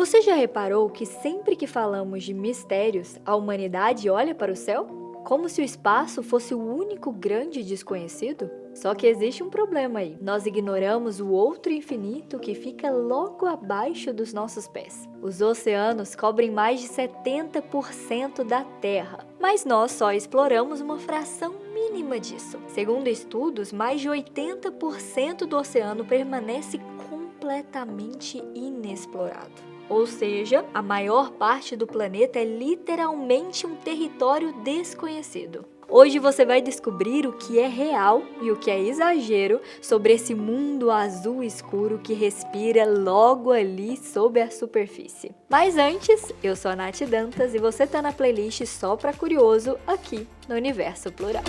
Você já reparou que sempre que falamos de mistérios, a humanidade olha para o céu? Como se o espaço fosse o único grande desconhecido? Só que existe um problema aí. Nós ignoramos o outro infinito que fica logo abaixo dos nossos pés. Os oceanos cobrem mais de 70% da Terra, mas nós só exploramos uma fração mínima disso. Segundo estudos, mais de 80% do oceano permanece completamente inexplorado. Ou seja, a maior parte do planeta é literalmente um território desconhecido. Hoje você vai descobrir o que é real e o que é exagero sobre esse mundo azul escuro que respira logo ali sob a superfície. Mas antes, eu sou a Nath Dantas e você tá na playlist Só Pra Curioso aqui no Universo Plural.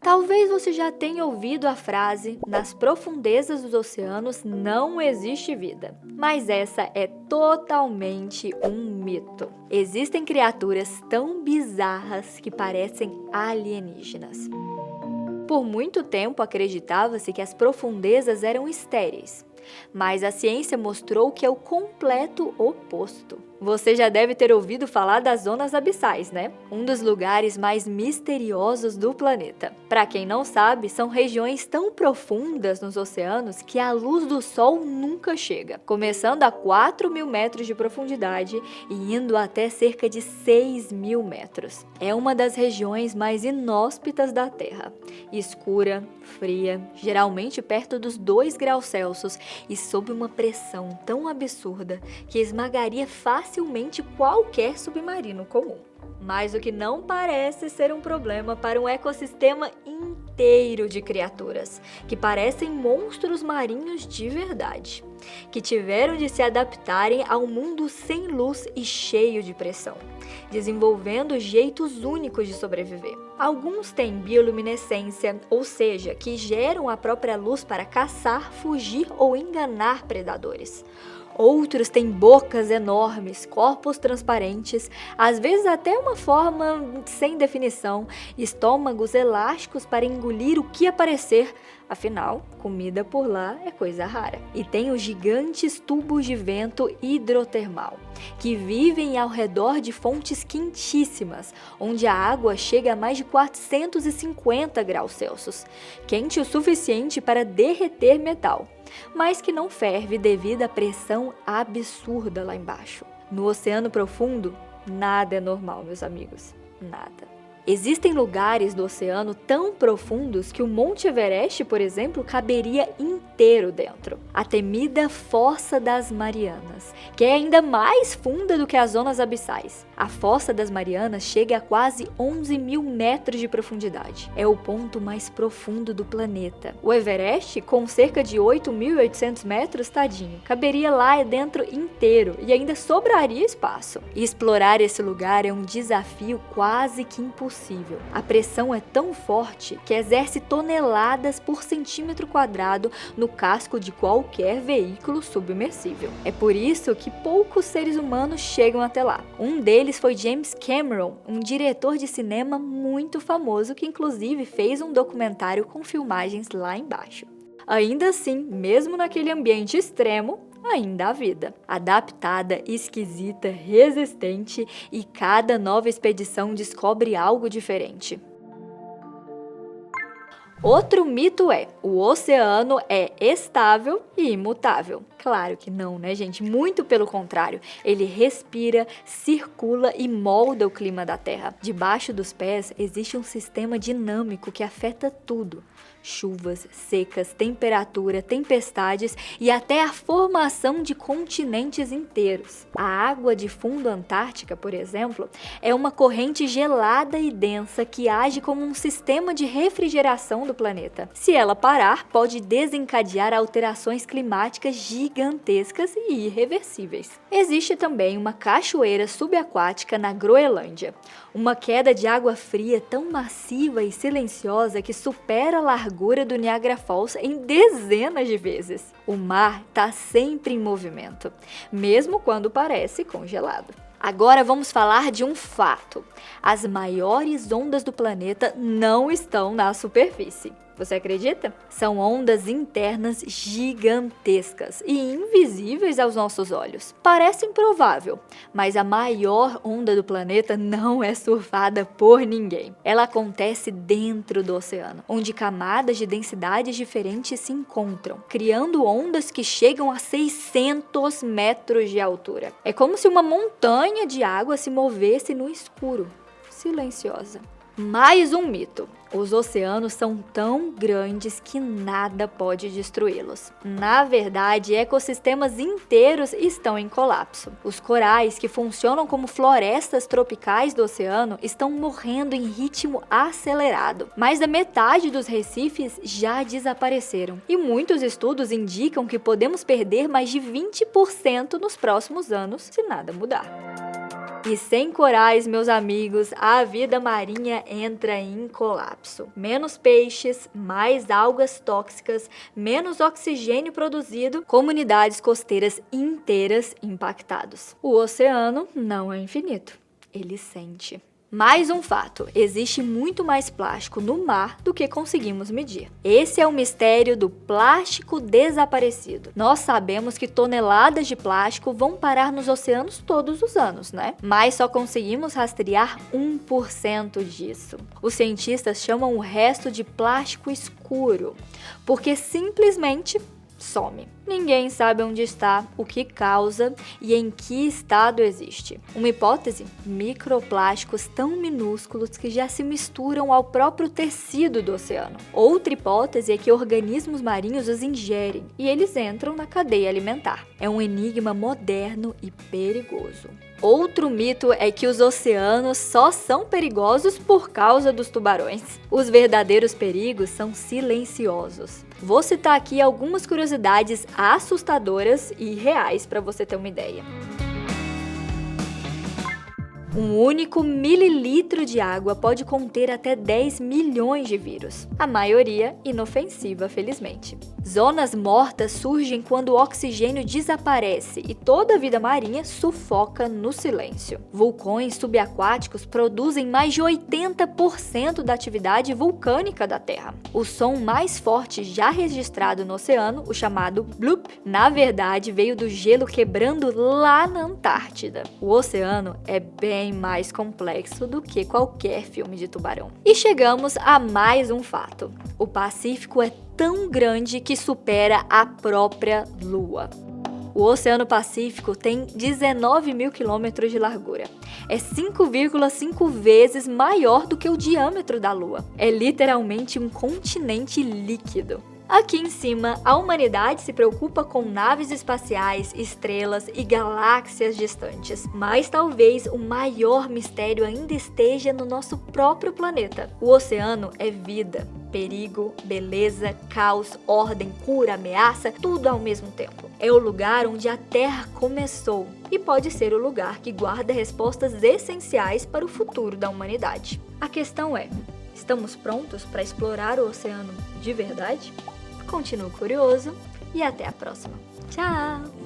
Talvez você já tenha ouvido a frase: nas profundezas dos oceanos não existe vida. Mas essa é totalmente um mito. Existem criaturas tão bizarras que parecem alienígenas. Por muito tempo acreditava-se que as profundezas eram estéreis, mas a ciência mostrou que é o completo oposto. Você já deve ter ouvido falar das zonas abissais, né? Um dos lugares mais misteriosos do planeta. Para quem não sabe, são regiões tão profundas nos oceanos que a luz do sol nunca chega, começando a 4.000 metros de profundidade e indo até cerca de 6.000 metros. É uma das regiões mais inóspitas da Terra. Escura, fria, geralmente perto dos 2 graus Celsius e sob uma pressão tão absurda que esmagaria facilmente qualquer submarino comum. Mas o que não parece ser um problema para um ecossistema inteiro de criaturas, que parecem monstros marinhos de verdade, que tiveram de se adaptarem a um mundo sem luz e cheio de pressão, desenvolvendo jeitos únicos de sobreviver. Alguns têm bioluminescência, ou seja, que geram a própria luz para caçar, fugir ou enganar predadores. Outros têm bocas enormes, corpos transparentes, às vezes até uma forma sem definição, estômagos elásticos para engolir o que aparecer. Afinal, comida por lá é coisa rara. E tem os gigantes tubos de vento hidrotermal, que vivem ao redor de fontes quentíssimas, onde a água chega a mais de 450 graus Celsius, quente o suficiente para derreter metal, mas que não ferve devido à pressão absurda lá embaixo. No oceano profundo, nada é normal, meus amigos, nada. Existem lugares do oceano tão profundos que o Monte Everest, por exemplo, caberia inteiro dentro. A temida Fossa das Marianas, que é ainda mais funda do que as zonas abissais. A Fossa das Marianas chega a quase 11.000 metros de profundidade. É o ponto mais profundo do planeta. O Everest, com cerca de 8.800 metros, tadinho, caberia lá dentro inteiro e ainda sobraria espaço. E explorar esse lugar é um desafio quase que impossível. A pressão é tão forte que exerce toneladas por centímetro quadrado no casco de qualquer veículo submersível. É por isso que poucos seres humanos chegam até lá. Um deles foi James Cameron, um diretor de cinema muito famoso que inclusive fez um documentário com filmagens lá embaixo. Ainda assim, mesmo naquele ambiente extremo, ainda há vida. Adaptada, esquisita, resistente e cada nova expedição descobre algo diferente. Outro mito é: o oceano é estável e imutável. Claro que não, né, gente? Muito pelo contrário. Ele respira, circula e molda o clima da Terra. Debaixo dos pés existe um sistema dinâmico que afeta tudo. Chuvas, secas, temperatura, tempestades e até a formação de continentes inteiros. A água de fundo antártica, por exemplo, é uma corrente gelada e densa que age como um sistema de refrigeração do planeta. Se ela parar, pode desencadear alterações climáticas gigantescas e irreversíveis. Existe também uma cachoeira subaquática na Groenlândia, uma queda de água fria tão massiva e silenciosa que supera a largura do Niagara Falls em dezenas de vezes. O mar está sempre em movimento, mesmo quando parece congelado. Agora vamos falar de um fato: as maiores ondas do planeta não estão na superfície. Você acredita? São ondas internas gigantescas e invisíveis aos nossos olhos. Parece improvável, mas a maior onda do planeta não é surfada por ninguém. Ela acontece dentro do oceano, onde camadas de densidades diferentes se encontram, criando ondas que chegam a 600 metros de altura. É como se uma montanha de água se movesse no escuro, silenciosa. Mais um mito. Os oceanos são tão grandes que nada pode destruí-los. Na verdade, ecossistemas inteiros estão em colapso. Os corais, que funcionam como florestas tropicais do oceano, estão morrendo em ritmo acelerado. Mais da metade dos recifes já desapareceram. E muitos estudos indicam que podemos perder mais de 20% nos próximos anos se nada mudar. E sem corais, meus amigos, a vida marinha entra em colapso. Menos peixes, mais algas tóxicas, menos oxigênio produzido, comunidades costeiras inteiras impactadas. O oceano não é infinito, ele sente. Mais um fato, existe muito mais plástico no mar do que conseguimos medir. Esse é o mistério do plástico desaparecido. Nós sabemos que toneladas de plástico vão parar nos oceanos todos os anos, né? Mas só conseguimos rastrear 1% disso. Os cientistas chamam o resto de plástico escuro, porque simplesmente some. Ninguém sabe onde está, o que causa e em que estado existe. Uma hipótese? Microplásticos tão minúsculos que já se misturam ao próprio tecido do oceano. Outra hipótese é que organismos marinhos os ingerem e eles entram na cadeia alimentar. É um enigma moderno e perigoso. Outro mito é que os oceanos só são perigosos por causa dos tubarões. Os verdadeiros perigos são silenciosos. Vou citar aqui algumas curiosidades assustadoras e reais para você ter uma ideia. Um único mililitro de água pode conter até 10 milhões de vírus, a maioria inofensiva, felizmente. Zonas mortas surgem quando o oxigênio desaparece e toda a vida marinha sufoca no silêncio. Vulcões subaquáticos produzem mais de 80% da atividade vulcânica da Terra. O som mais forte já registrado no oceano, o chamado bloop, na verdade veio do gelo quebrando lá na Antártida. O oceano é bem mais complexo do que qualquer filme de tubarão. E chegamos a mais um fato. O Pacífico é tão grande que supera a própria Lua. O Oceano Pacífico tem 19 mil quilômetros de largura. É 5,5 vezes maior do que o diâmetro da Lua. É literalmente um continente líquido. Aqui em cima, a humanidade se preocupa com naves espaciais, estrelas e galáxias distantes. Mas talvez o maior mistério ainda esteja no nosso próprio planeta. O oceano é vida, perigo, beleza, caos, ordem, cura, ameaça, tudo ao mesmo tempo. É o lugar onde a Terra começou e pode ser o lugar que guarda respostas essenciais para o futuro da humanidade. A questão é: estamos prontos para explorar o oceano de verdade? Continuo curioso e até a próxima. Tchau!